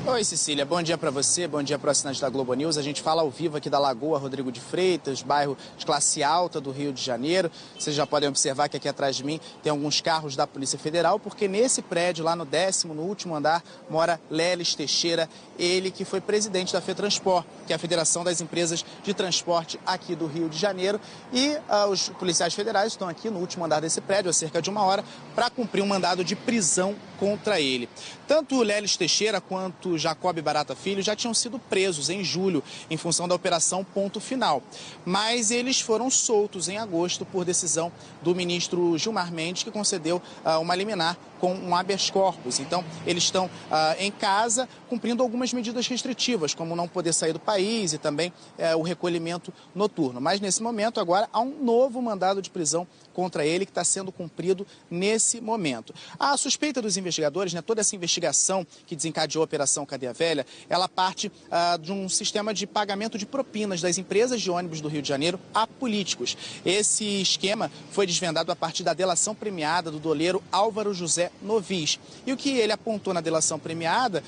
Oi, Cecília. Bom dia para você, bom dia para o assinante da Globo News. A gente fala ao vivo aqui da Lagoa Rodrigo de Freitas, bairro de classe alta do Rio de Janeiro. Vocês já podem observar que aqui atrás de mim tem alguns carros da Polícia Federal, porque nesse prédio, lá no 10º, no último andar, mora Leles Teixeira, ele que foi presidente da FETranspor, que é a Federação das Empresas de Transporte aqui do Rio de Janeiro. E os policiais federais estão aqui no último andar desse prédio, há cerca de uma hora, para cumprir um mandado de prisão contra ele. Tanto o Leles Teixeira quanto Jacob Barata Filho já tinham sido presos em julho em função da Operação Ponto Final, mas eles foram soltos em agosto por decisão do ministro Gilmar Mendes, que concedeu uma liminar com um habeas corpus. Então, eles estão em casa cumprindo algumas medidas restritivas, como não poder sair do país e também o recolhimento noturno. Mas, nesse momento, agora há um novo mandado de prisão contra ele que está sendo cumprido nesse momento. A suspeita dos investigadores, toda essa investigação que desencadeou a Operação Cadeia Velha, ela parte de um sistema de pagamento de propinas das empresas de ônibus do Rio de Janeiro a políticos. Esse esquema foi desvendado a partir da delação premiada do doleiro Álvaro José Novis. E o que ele apontou na delação premiada,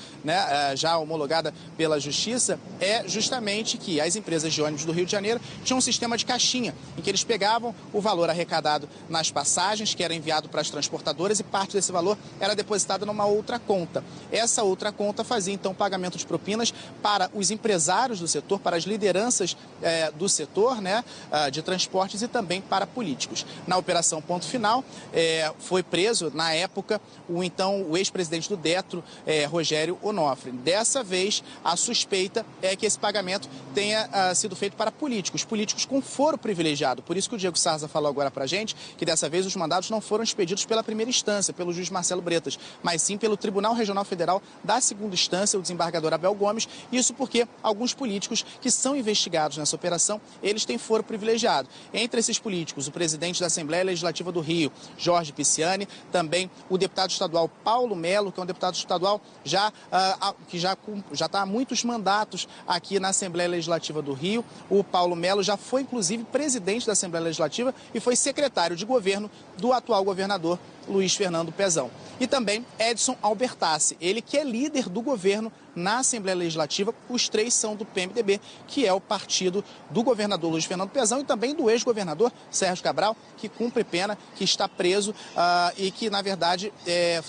já homologada pela Justiça, é justamente que as empresas de ônibus do Rio de Janeiro tinham um sistema de caixinha, em que eles pegavam o valor arrecadado nas passagens, que era enviado para as transportadoras, e parte desse valor era depositada numa outra conta. Essa outra conta fazia, então, pagamento de propinas para os empresários do setor, para as lideranças do setor, de transportes, e também para políticos. Na Operação Ponto Final, foi preso, na época, o ex-presidente do Detro, Rogério Onofre. Dessa vez, a suspeita é que esse pagamento tenha sido feito para políticos com foro privilegiado. Por isso que o Diego Sarza falou agora para a gente que dessa vez os mandados não foram expedidos pela primeira instância, pelo juiz Marcelo Bretas, mas sim pelo Tribunal Regional Federal da segunda instância, o desembargador Abel Gomes. Isso porque alguns políticos que são investigados nessa operação, eles têm foro privilegiado. Entre esses políticos, o presidente da Assembleia Legislativa do Rio, Jorge Pisciani, também o deputado estadual Paulo Melo, que é um deputado estadual que já está há muitos mandatos aqui na Assembleia Legislativa do Rio. O Paulo Melo já foi, inclusive, presidente da Assembleia Legislativa e foi secretário de governo do atual governador Luiz Fernando Pezão. E também Edson Albertassi, ele que é líder do governo na Assembleia Legislativa. Os três são do PMDB, que é o partido do governador Luiz Fernando Pezão e também do ex-governador Sérgio Cabral, que cumpre pena, que está preso e que, na verdade,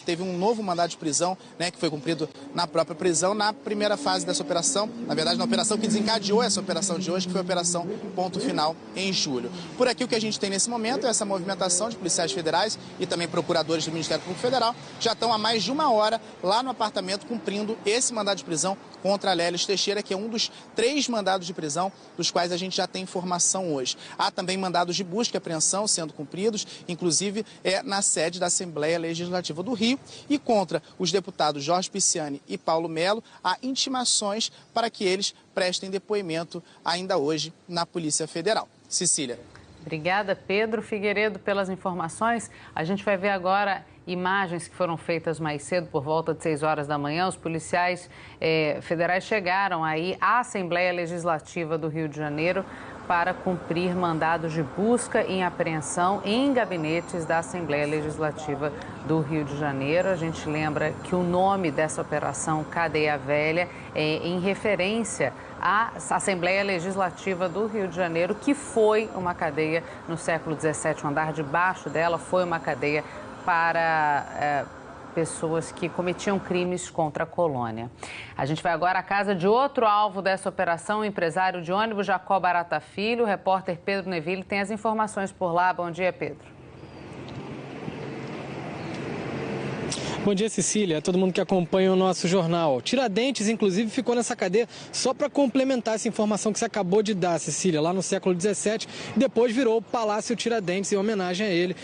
teve um novo mandado de prisão, que foi cumprido na própria prisão, na primeira fase dessa operação, na verdade, na operação que desencadeou essa operação de hoje, que foi a Operação Ponto Final em julho. Por aqui, o que a gente tem nesse momento é essa movimentação de policiais federais e também procuradores do Ministério Público Federal. Já estão há mais de uma hora lá no apartamento cumprindo esse mandado de prisão contra Leles Teixeira, que é um dos 3 mandados de prisão dos quais a gente já tem informação hoje. Há também mandados de busca e apreensão sendo cumpridos, inclusive na sede da Assembleia Legislativa do Rio, e contra os deputados Jorge Pisciani e Paulo Melo, há intimações para que eles prestem depoimento ainda hoje na Polícia Federal. Cecília. Obrigada, Pedro Figueiredo, pelas informações. A gente vai ver agora imagens que foram feitas mais cedo, por volta de 6 horas da manhã. Os policiais federais chegaram aí à Assembleia Legislativa do Rio de Janeiro para cumprir mandados de busca e apreensão em gabinetes da Assembleia Legislativa do Rio de Janeiro. A gente lembra que o nome dessa operação Cadeia Velha é em referência à Assembleia Legislativa do Rio de Janeiro, que foi uma cadeia no século XVII. O andar de baixo dela foi uma cadeia para pessoas que cometiam crimes contra a colônia. A gente vai agora à casa de outro alvo dessa operação, o empresário de ônibus Jacob Barata Filho. O repórter Pedro Neville tem as informações por lá. Bom dia, Pedro. Bom dia, Cecília, todo mundo que acompanha o nosso jornal. Tiradentes, inclusive, ficou nessa cadeia só para complementar essa informação que você acabou de dar, Cecília, lá no século XVII, e depois virou o Palácio Tiradentes, em homenagem a ele.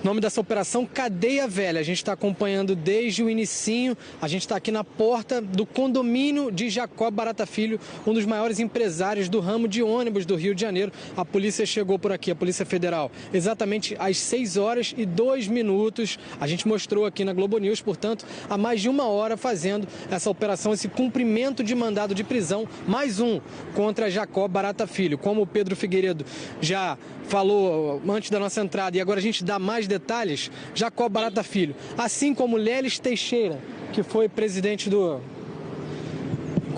O nome dessa operação, Cadeia Velha. A gente está acompanhando desde o inicinho. A gente está aqui na porta do condomínio de Jacob Barata Filho, um dos maiores empresários do ramo de ônibus do Rio de Janeiro. A polícia chegou por aqui, a Polícia Federal, exatamente às 6 horas e 2 minutos. A gente mostrou aqui na Globo News, portanto, há mais de uma hora fazendo essa operação, esse cumprimento de mandado de prisão, mais um contra Jacob Barata Filho. Como o Pedro Figueiredo já falou antes da nossa entrada, e agora a gente dá mais detalhes, Jacob Barata Filho, assim como Leles Teixeira, que foi presidente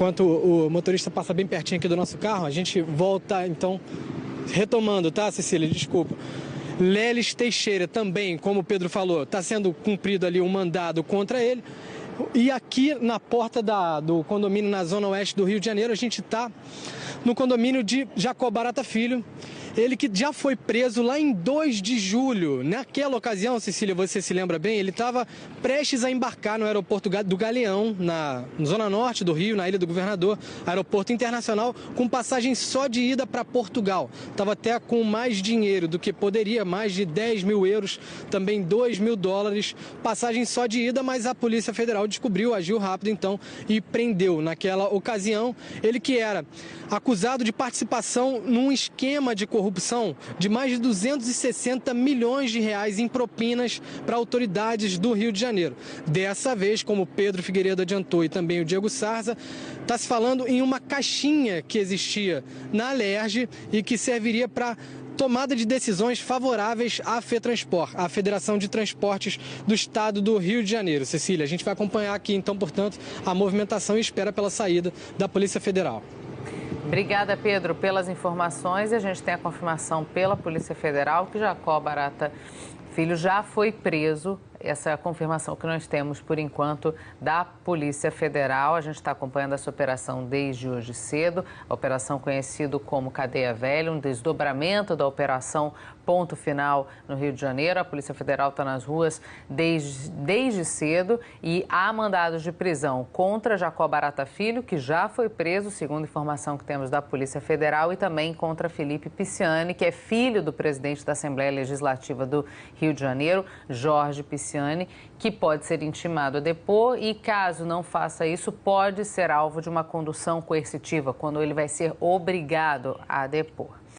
Enquanto o motorista passa bem pertinho aqui do nosso carro, a gente volta, então, retomando, tá, Cecília? Desculpa. Leles Teixeira também, como o Pedro falou, está sendo cumprido ali um mandado contra ele. E aqui na porta do condomínio na zona oeste do Rio de Janeiro, a gente está no condomínio de Jacob Barata Filho. Ele que já foi preso lá em 2 de julho. Naquela ocasião, Cecília, você se lembra bem, ele estava prestes a embarcar no aeroporto do Galeão, na zona norte do Rio, na Ilha do Governador, aeroporto internacional, com passagem só de ida para Portugal. Estava até com mais dinheiro do que poderia, mais de 10 mil euros, também 2 mil dólares, passagem só de ida, mas a Polícia Federal descobriu, agiu rápido então e prendeu naquela ocasião. Ele que era acusado de participação num esquema de corrupção de mais de 260 milhões de reais em propinas para autoridades do Rio de Janeiro. Dessa vez, como Pedro Figueiredo adiantou e também o Diego Sarza, está se falando em uma caixinha que existia na Alerj e que serviria para tomada de decisões favoráveis à FETransport, a Federação de Transportes do Estado do Rio de Janeiro. Cecília, a gente vai acompanhar aqui, então, portanto, a movimentação e espera pela saída da Polícia Federal. Obrigada, Pedro, pelas informações. E a gente tem a confirmação pela Polícia Federal que Jacob Barata Filho já foi preso. Essa é a confirmação que nós temos, por enquanto, da Polícia Federal. A gente está acompanhando essa operação desde hoje cedo, a operação conhecida como Cadeia Velha, um desdobramento da operação Ponto Final no Rio de Janeiro. A Polícia Federal está nas ruas desde cedo e há mandados de prisão contra Jacob Barata Filho, que já foi preso, segundo informação que temos da Polícia Federal, e também contra Felipe Pisciani, que é filho do presidente da Assembleia Legislativa do Rio de Janeiro, Jorge Pisciani, que pode ser intimado a depor e, caso não faça isso, pode ser alvo de uma condução coercitiva, quando ele vai ser obrigado a depor.